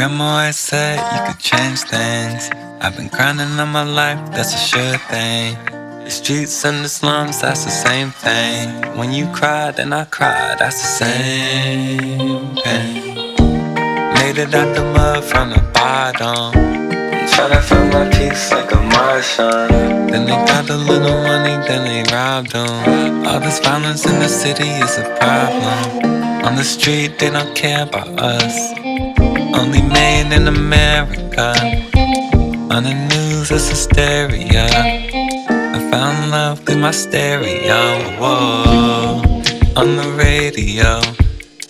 grandma always said you could change things. I've been grinding all my life, that's a sure thing. The streets and the slums, that's the same thing. When you cry, then I cry, that's the same pain. Made it out the mud from the bottom. I'm tryna find my peace like a Martian. Then they got a little money, then they robbed them. All this violence in the city is a problem. On the street, they don't care about us. Only made in America. On the news, it's hysteria. I found love through my stereo. Whoa. On the radio,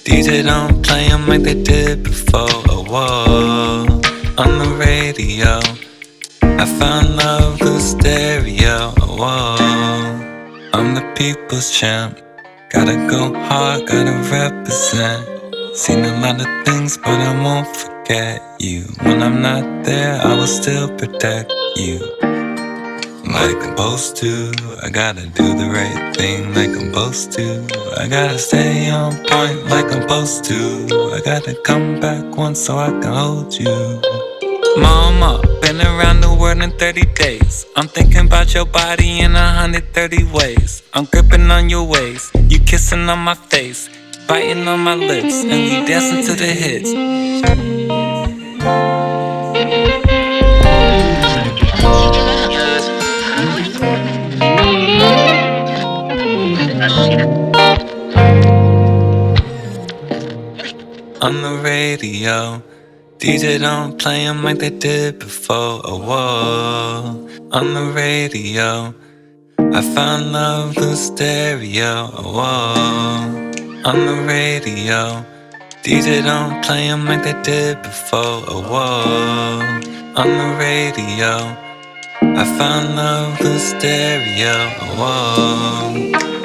DJ don't play 'em like they did before. Whoa. On the radio, I found love through stereo. Whoa. I'm the people's champ. Gotta go hard, gotta represent. Seen a lot of things, but I won't forget you. When I'm not there, I will still protect you. Like I'm supposed to, I gotta do the right thing like I'm supposed to. I gotta stay on point like I'm supposed to. I gotta come back once so I can hold you. Mama, been around the world in 30 days. I'm thinking about your body in 130 ways. I'm gripping on your waist, you kissing on my face, biting on my lips, and we dancing to the hits. On the radio, DJ don't play 'em like they did before. Whoa. On the radio, I found love through stereo. Whoa. On the radio, DJ don't play 'em like they did before. Whoa. On the radio, I found love through stereo. Whoa.